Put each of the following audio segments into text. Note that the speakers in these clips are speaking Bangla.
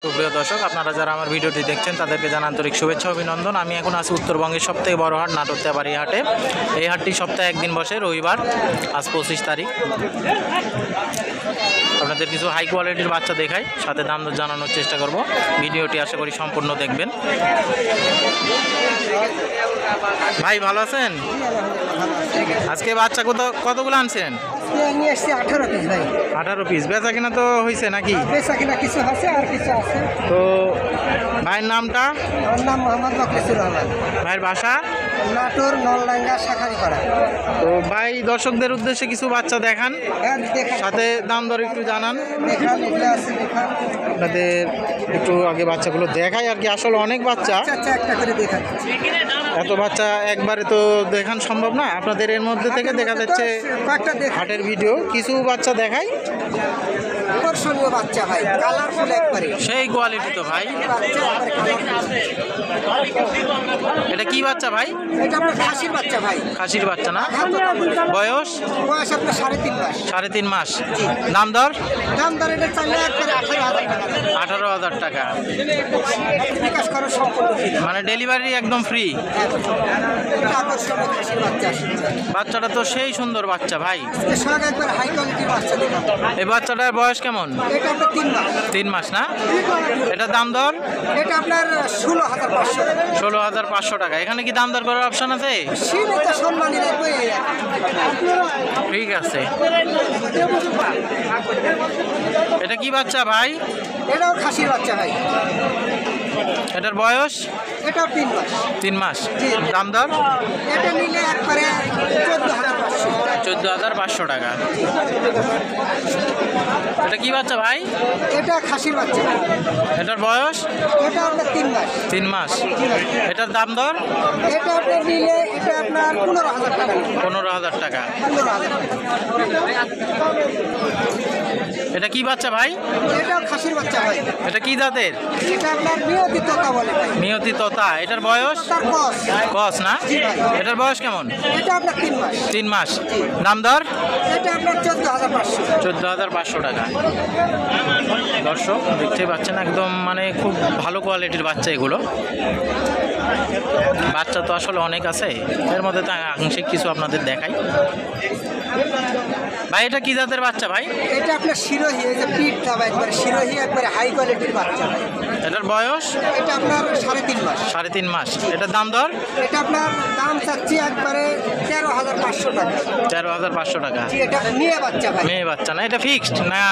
সুপ্রিয় দর্শক, আপনারা যারা আমার ভিডিওটি দেখছেন তাদেরকে জানান আন্তরিক শুভেচ্ছা অভিনন্দন। আমি এখন আছি উত্তরবঙ্গের সবথেকে বড় হাট নাটোরতেবাড়ি হাটে। এই হাটটি সপ্তাহে একদিন বসে, রবিবার। আজ 25 তারিখ। আপনাদের কিছু হাই কোয়ালিটির বাচ্চা দেখাই, সাথে দাম দর জানানোর চেষ্টা করব। ভিডিওটি আশা করি সম্পূর্ণ দেখবেন। ভাই ভালো আছেন? আজকে বাচ্চা কতগুলো আনছেন? 18 পিস। বেচা কিনা তো হয়েছে নাকি? বেচা কিনা কিছু আছে আর কিছু আছে। তো ভাইয়ের নামটা? আমার নাম মোহাম্মদ বকরিসুর রহমান। ভাইয়ের বাসা? নাটোর নলডাঙ্গা শাখারিপাড়া। তো ভাই দর্শকদের উদ্দেশ্যে কিছু বাচ্চা দেখান, সাথে দাম দর একটু জানান। আপনাদের একটু আগে বাচ্চাগুলো দেখাই আর কি। আসলে অনেক বাচ্চা, একটা করে দেখান। এত বাচ্চা একবারে তো দেখান সম্ভব না। আপনাদের এর মধ্যে থেকে দেখা যাচ্ছে হাটের ভিডিও, কিছু বাচ্চা দেখাই। আকর্ষণীয় বাচ্চা ভাই, কালারফুল একবারে সেই কোয়ালিটি তো ভাই। এটা কি বাচ্চা ভাই? এটা আপনার খাসির বাচ্চা ভাই। খাসির বাচ্চা না? বয়স? বয়স আপনার 3.5 মাস। 3.5 মাস। দাম দর? দাম দর এটা চাইলে একবারে 18,000 টাকা। বিকাশ খরচ সম্পূর্ণ ফ্রি, মানে ডেলিভারি একদম ফ্রি। আকর্ষণীয় খাসির বাচ্চা। বাচ্চাটা তো সেই সুন্দর বাচ্চা ভাই। এর সঙ্গে একবার হাই কোয়ালিটির বাচ্চা দেখান। এই বাচ্চাটার বয়স কেমন? এটা আপনার 3 মাস। 3 মাস না? এটার দাম দর? এটা আপনার 16,500 টাকা। 16,500 টাকা। এখানে কি দাম দর করার অপশন আছে? সীমিত সম্মানী রাখবে। ঠিক আছে। এটা কি বাচ্চা ভাই? এটাও খাসির বাচ্চা ভাই। এটার বয়স? এটাও 3 মাস। 3 মাস। দাম দর? এটা নিলে একবারে 14,500। 14,500 টাকা। এটা কি বাচ্চা ভাই? এটা খাসির বাচ্চা। এটার বয়স? এটা আপনার 3 মাস। 3 মাস। এটার দাম দর? এটা আপনার নিলে এটা আপনার 15,000 টাকা। 15,000 টাকা। 15,000 টাকা। এটা কি বাচ্চা ভাই? এটাও খাসির বাচ্চা ভাই। এটা কি জাতের? এটা আপনার নিয়তি তোতা বলে ভাই। নিয়তি তোতা। এটার বয়স? তার কস। কস না? এটার বয়স কেমন? এটা আপনার 3 মাস। 3 মাস। দাম দর? এটা আপনার 14,500। 14,500 টাকা। দর্শক দেখতে পাচ্ছেন, একদম মানে খুব ভালো কোয়ালিটির বাচ্চা এগুলো। বাচ্চা তো আসলে অনেক আছে, এর মধ্যে তো আংশিক কিছু আপনাদের দেখাই। ভাই এটা কি জাতের বাচ্চা ভাই? এটা আপনার শিরোহী, এই যে পিঠটা ভাই একবারে শিরোহী, একবারে হাই কোয়ালিটির বাচ্চা ভাই। এটার বয়স? এটা আপনার 3.5 মাস। 3.5 মাস। এটার দাম দর? এটা আপনার দাম চাচ্ছি একবারে 13,500 টাকা। 13,500 টাকা। এটা মেয়ে বাচ্চা ভাই। মেয়ে বাচ্চা না? এটা ফিক্সড না?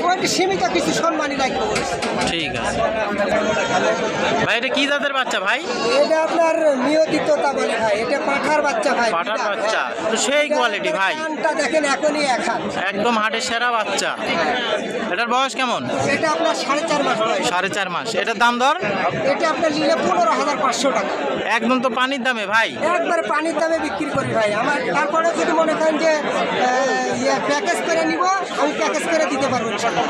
ওইটা সীমিত কিছু সম্মানী রাখবো বলেছে। ঠিক আছে ভাই। এটা কি জাতের বাচ্চা ভাই? এটা আপনার নিয়তি তোতা বলে ভাই। এটা পাঠার বাচ্চা ভাই। পাঠার বাচ্চা তো সেই কোয়ালিটি ভাই, কানটা দেখেন এখনই এক হাত। একদম হাটের সেরা বাচ্চা। এটার বয়স কেমন? এটা আপনার 4.5 মাস বয়স। 4.5 মাস। এটার দাম দর? এটা আপনার নিলে 15,500 টাকা। একদম তো পানির দামে ভাই। একবারে পানির দামে বিক্রি করি ভাই আমার। তারপরে যদি মনে করেন যে প্যাকেজ করে নিব, আমি প্যাকেজ করে দিতে পারবো ইনশাআল্লাহ।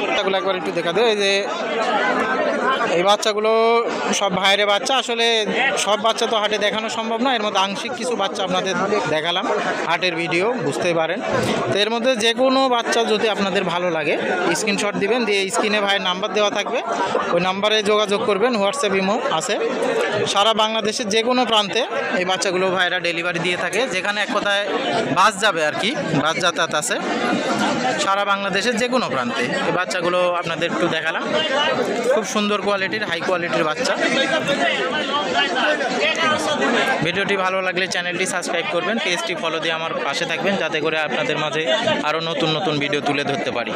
বাচ্চাগুলো একবার একটু দেখা দেয়। এই যে এই বাচ্চাগুলো সব ভাইয়ের বাচ্চা। আসলে সব বাচ্চা তো হাটে দেখানো সম্ভব না, এর মধ্যে আংশিক কিছু বাচ্চা আপনাদের দেখালাম। হাটের ভিডিও বুঝতেই পারেন। তো এর মধ্যে যে কোনো বাচ্চা যদি আপনাদের ভালো লাগে স্ক্রিনশট দিবেন, দিয়ে স্ক্রিনে ভাইয়ের নাম্বার দেওয়া থাকবে, ওই নাম্বারে যোগাযোগ করবেন। হোয়াটসঅ্যাপ ইমো আছে। সারা বাংলাদেশের যে কোনো প্রান্তে এই বাচ্চাগুলো ভাইরা ডেলিভারি দিয়ে থাকে। যেখানে এক কথায় বাস যাবে আর কি, বাস যাতায়াত আছে সারা বাংলাদেশের যে কোনো প্রান্তে। এই বাচ্চাগুলো আপনাদের একটু দেখালাম। খুব সুন্দর কোয়ালিটির, হাই কোয়ালিটির বাচ্চা। ভিডিওটি ভালো লাগলে চ্যানেলটি সাবস্ক্রাইব করবেন, পেজটি ফলো দিয়ে আমার পাশে থাকবেন, যাতে করে আপনাদের মাঝে আরও নতুন নতুন ভিডিও তুলে ধরতে পারি।